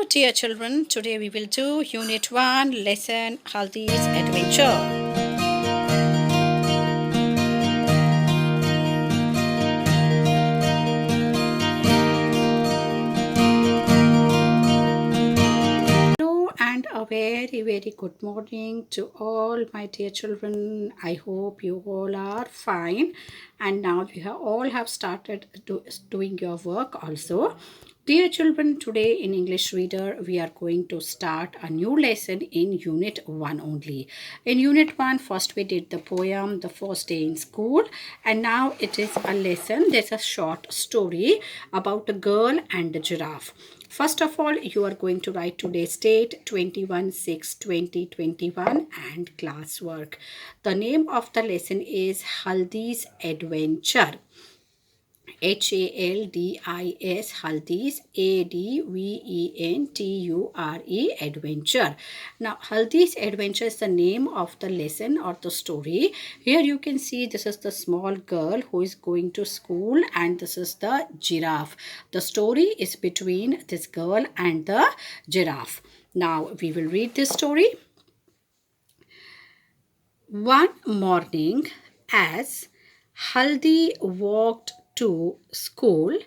dear children, today we will do Unit 1, Lesson Haldi's Adventure. Hello and a very good morning to all my dear children. I hope you all are fine. And now you all have started doing your work also. Dear children, today in English Reader, we are going to start a new lesson in Unit 1 only. In Unit 1, first we did the poem, the first day in school, and now it is a lesson. There's a short story about a girl and a giraffe. First of all, you are going to write today's date 21/6/2021 and classwork. The name of the lesson is Haldi's Adventure. HALDIS, Haldi's, ADVENTURE, Adventure. Now, Haldi's Adventure is the name of the lesson or the story. Here you can see this is the small girl who is going to school, and this is the giraffe. The story is between this girl and the giraffe. Now, we will read this story. One morning, as Haldi walked to school,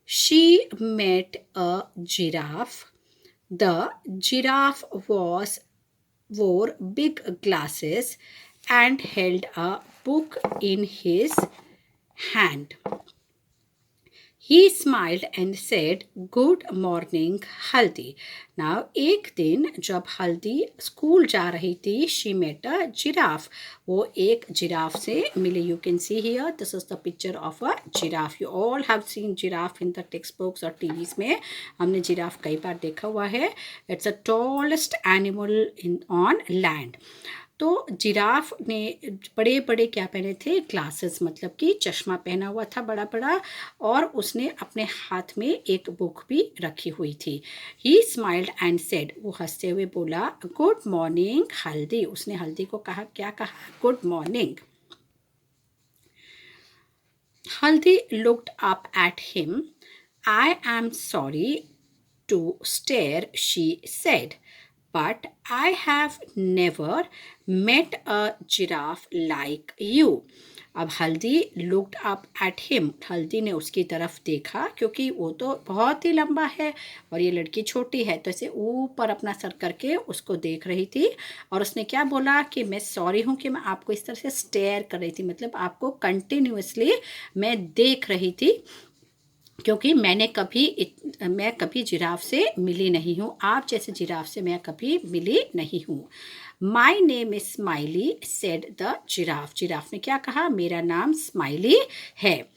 she met a giraffe. The giraffe wore big glasses and held a book in his hand. He smiled and said, "Good morning, Haldi." Now, एक दिन जब हल्दी school जा रही थी, she met a giraffe. वो एक giraffe से मिले. You can see here, this is the picture of a giraffe. You all have seen giraffe in the textbooks और TVs में. हमने जिराफ कई बार देखा हुआ है. It's the tallest animal on land. तो जिराफ ने बड़े बड़े क्या पहने थे? ग्लासेस, मतलब कि चश्मा पहना हुआ था बड़ा बड़ा, और उसने अपने हाथ में एक बुक भी रखी हुई थी. ही स्माइल्ड एंड सेड, वो हंसते हुए बोला, गुड मॉर्निंग हल्दी. उसने हल्दी को कहा, क्या कहा? Good morning. Haldi looked up at him. I am sorry to stare, she said, but I have never met a giraffe like you. अब हल्दी looked up at him. हल्दी ने उसकी तरफ देखा, क्योंकि वो तो बहुत ही लंबा है और ये लड़की छोटी है, तो इसे ऊपर अपना सर करके उसको देख रही थी. और उसने क्या बोला कि मैं सॉरी हूँ कि मैं आपको इस तरह से स्टेयर कर रही थी, मतलब आपको कंटिन्यूसली मैं देख रही थी, क्योंकि मैं कभी जिराफ से मिली नहीं हूँ. आप जैसे जिराफ से मैं कभी मिली नहीं हूँ. My name is smiley, said the giraffe. Giraffe ने क्या कहा? मेरा नाम स्माइली है.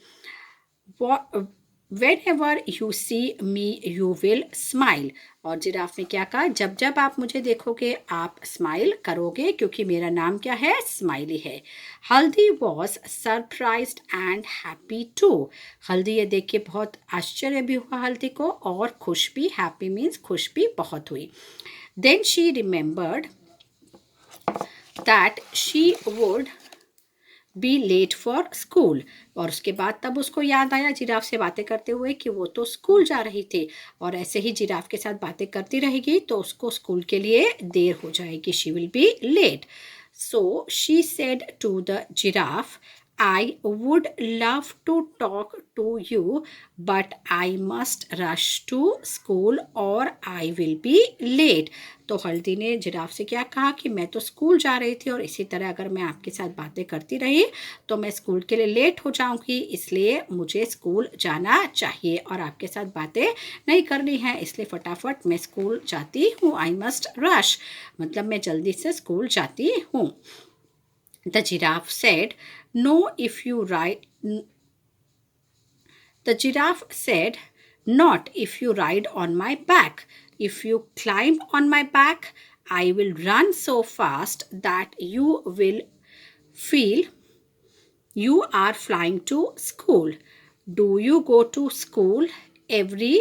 Whenever you see me, you will smile. और जिराफ ने क्या कहा? जब जब आप मुझे देखोगे आप स्माइल करोगे, क्योंकि मेरा नाम क्या है? स्माइली है. Haldi was surprised and happy too. Haldi ये देख के बहुत आश्चर्य भी हुआ हल्दी को, और खुश भी. हैप्पी मीन्स खुश भी बहुत हुई. Then she remembered that she would be late for school. और उसके बाद तब उसको याद आया जिराफ से बातें करते हुए कि वो तो स्कूल जा रही थी, और ऐसे ही जिराफ के साथ बातें करती रहेगी तो उसको स्कूल के लिए देर हो जाएगी. She will be late. So she said to the giraffe, I would love to talk to you, but I must rush to school or I will be late. तो हल्दी ने जिराफ से क्या कहा कि मैं तो स्कूल जा रही थी, और इसी तरह अगर मैं आपके साथ बातें करती रही तो मैं स्कूल के लिए लेट हो जाऊंगी, इसलिए मुझे स्कूल जाना चाहिए और आपके साथ बातें नहीं करनी है, इसलिए फटाफट मैं स्कूल जाती हूँ. आई मस्ट रश, मतलब मैं जल्दी से स्कूल जाती हूँ. The giraffe said, "No, if you ride." The giraffe said, "Not if you ride on my back. If you climb on my back, I will run so fast that you will feel you are flying to school. Do you go to school every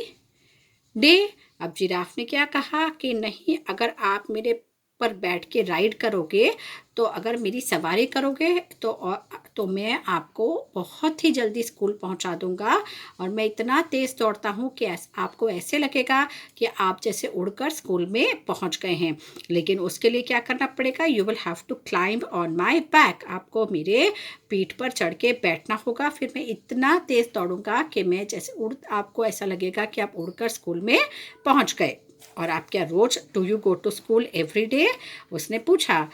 day?" अब giraffe ने क्या कहा कि नहीं, अगर आप मेरे पर बैठ के राइड करोगे, तो अगर मेरी सवारी करोगे तो मैं आपको बहुत ही जल्दी स्कूल पहुंचा दूंगा। और मैं इतना तेज़ दौड़ता हूं कि आपको ऐसे लगेगा कि आप जैसे उड़कर स्कूल में पहुंच गए हैं। लेकिन उसके लिए क्या करना पड़ेगा? You will have to climb on my back. आपको मेरे पीठ पर चढ़ के बैठना होगा। फिर मैं इतना तेज़ दौड़ूंगा कि मैं जैसे आपको ऐसा लगेगा कि आप उड़कर स्कूल में पहुंच गए। और आप क्या रोज do you go to school every day? उसने पूछा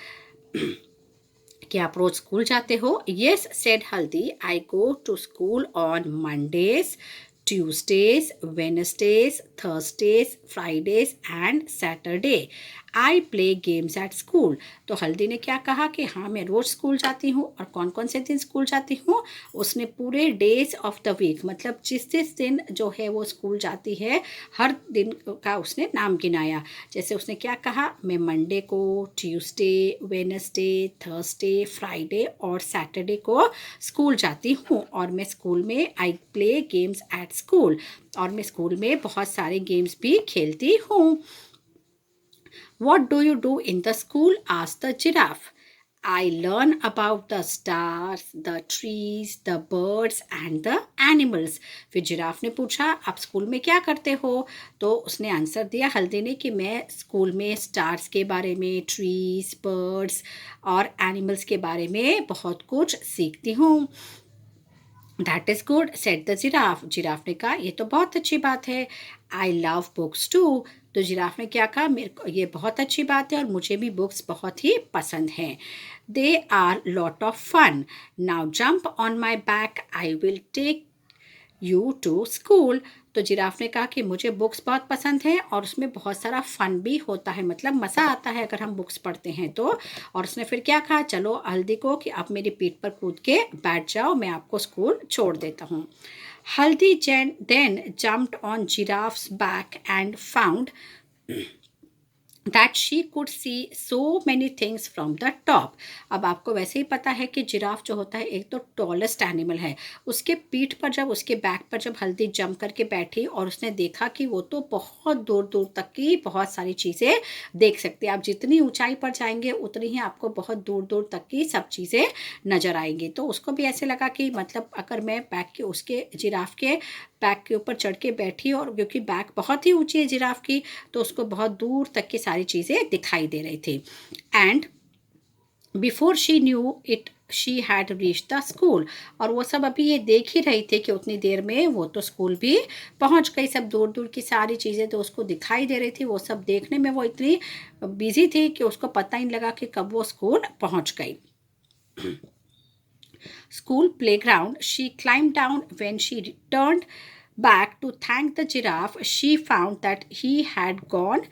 कि आप रोज स्कूल जाते हो? Yes said Haldi, I go to school on Mondays, Tuesdays, Wednesdays, Thursdays, Fridays and Saturday. I play games at school. तो हल्दी ने क्या कहा कि हाँ मैं रोज स्कूल जाती हूँ। और कौन कौन से दिन स्कूल जाती हूँ? उसने पूरे डेज ऑफ द वीक, मतलब जिस जिस दिन जो है वो स्कूल जाती है, हर दिन का उसने नाम गिनाया। जैसे उसने क्या कहा? मैं मंडे को, ट्यूसडे, वेनसडे, थर्सडे, फ्राइडे और सैटरडे को स्कूल जाती हूँ। और मैं स्कूल में आई प्ले गेम्स एट स्कूल, और मैं स्कूल में बहुत सारे गेम्स भी खेलती हूँ। What do you do in the school? asked the giraffe. I learn about the stars, the trees, the birds and the animals. फिर जिराफ ने पूछा आप स्कूल में क्या करते हो? तो उसने आंसर दिया हल्दी ने कि मैं स्कूल में स्टार्स के बारे में, ट्रीज, बर्ड्स और एनिमल्स के बारे में बहुत कुछ सीखती हूँ। That is good said the giraffe. Giraffe ने कहा ये तो बहुत अच्छी बात है। I love books too. तो जिराफ ने क्या कहा? मेरे को ये बहुत अच्छी बात है और मुझे भी बुक्स बहुत ही पसंद हैं। They are lot of fun. Now jump on my back, I will take you to school. तो जिराफ ने कहा कि मुझे बुक्स बहुत पसंद है और उसमें बहुत सारा फन भी होता है, मतलब मज़ा आता है अगर हम बुक्स पढ़ते हैं तो। और उसने फिर क्या कहा? चलो हल्दी को कि आप मेरी पीठ पर कूद के बैठ जाओ, मैं आपको स्कूल छोड़ देता हूँ। Haldi then jumped on giraffe's back and found that she could see so many things from the top। अब आपको वैसे ही पता है कि जिराफ जो होता है एक तो टॉलेस्ट एनिमल है। उसके पीठ पर जब, उसके बैक पर जब हल्दी जंप करके बैठी और उसने देखा कि वो तो बहुत दूर दूर तक की बहुत सारी चीज़ें देख सकती है। आप जितनी ऊंचाई पर जाएंगे उतनी ही आपको बहुत दूर दूर तक की सब चीज़ें नज़र आएंगी। तो उसको भी ऐसे लगा कि मतलब अगर मैं बैक के, उसके जिराफ के बैक के ऊपर चढ़ के बैठी, और क्योंकि बैक बहुत ही ऊंची है जिराफ की, तो उसको बहुत दूर तक की सारी चीज़ें दिखाई दे रही थी। And before she knew it she had reach the school. और वो सब अभी ये देख ही रही थी कि उतनी देर में वो तो स्कूल भी पहुंच गई। सब दूर दूर की सारी चीज़ें तो उसको दिखाई दे रही थी। वो सब देखने में वो इतनी बिजी थी कि उसको पता ही नहीं लगा कि कब वो स्कूल पहुंच गई। School playground, she climbed down. When she returned back to thank the giraffe, she found that he had gone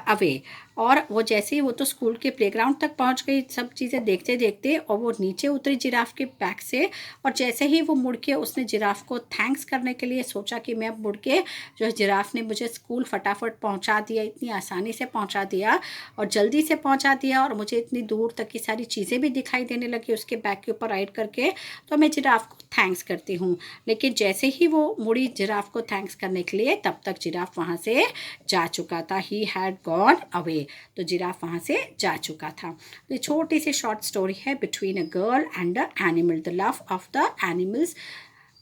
away. और वो जैसे ही वो तो स्कूल के प्लेग्राउंड तक पहुंच गई सब चीज़ें देखते देखते, और वो नीचे उतरी जिराफ के बैक से। और जैसे ही वो मुड़ के उसने जिराफ को थैंक्स करने के लिए सोचा कि मैं अब मुड़ के, जो है जिराफ ने मुझे स्कूल फटाफट पहुंचा दिया, इतनी आसानी से पहुंचा दिया और जल्दी से पहुंचा दिया, और मुझे इतनी दूर तक की सारी चीज़ें भी दिखाई देने लगी उसके बैक के ऊपर राइड करके, तो मैं जिराफ को थैंक्स करती हूँ। लेकिन जैसे ही वो मुड़ी जिराफ को थैंक्स करने के लिए, तब तक जिराफ वहाँ से जा चुका था। He had gone away. तो जिराफ वहाँ से जा चुका था। तो छोटी सी शॉर्ट स्टोरी है between a girl and a animal, the love of the animals,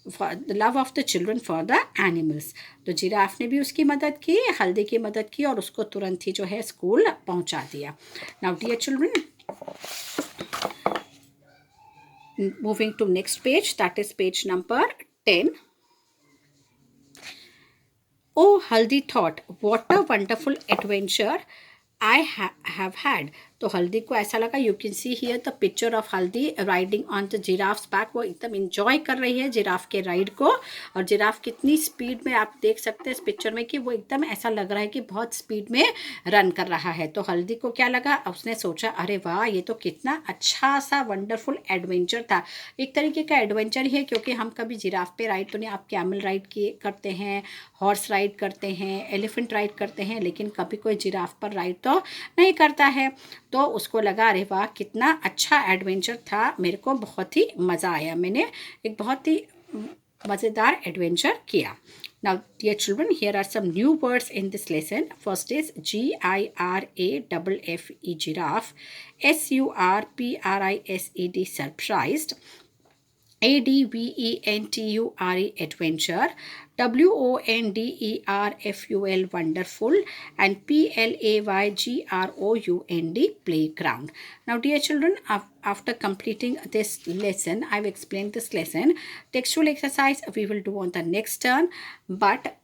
the love of the children for the animals. तो जिराफ ने भी उसकी मदद की, हल्दी की मदद की, और उसको तुरंत ही जो है स्कूल पहुंचा दिया। Now dear children, moving to next page, that is page number 10. Oh, Haldi thought, what a wonderful adventure I have had। तो हल्दी को ऐसा लगा, you can see here the picture of Haldi riding on the giraffe's back. वो एकदम enjoy कर रही है जिराफ के राइड को, और जिराफ कितनी स्पीड में, आप देख सकते हैं इस पिक्चर में कि वो एकदम ऐसा लग रहा है कि बहुत स्पीड में रन कर रहा है। तो हल्दी को क्या लगा, उसने सोचा अरे वाह ये तो कितना अच्छा सा वंडरफुल एडवेंचर था। एक तरीके का एडवेंचर ही है, क्योंकि हम कभी जिराफ पे राइड तो नहीं, आप कैमल राइड किए करते हैं, हॉर्स राइड करते हैं, एलिफेंट राइड करते हैं, लेकिन कभी कोई जिराफ पर राइड तो नहीं करता है। तो उसको लगा अरे वाह कितना अच्छा एडवेंचर था, मेरे को बहुत ही मज़ा आया, मैंने एक बहुत ही मज़ेदार एडवेंचर किया। Now, dear children, here are some new words in this lesson. First is GIRAFFE, giraffe, SURPRISED, surprised, ADVENTURE, adventure, WONDERFUL, wonderful, and PLAYGROUND, playground. Now, dear children, after completing this lesson, I've explained this lesson. Textual exercise we will do on the next turn, but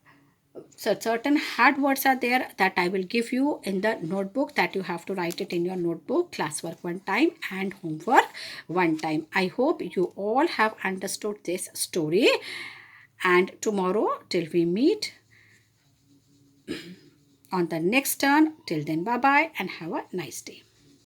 so certain hard words are there that I will give you in the notebook, that you have to write it in your notebook, classwork one time and homework one time. I hope you all have understood this story, and tomorrow till we meet on the next turn, till then bye bye and have a nice day.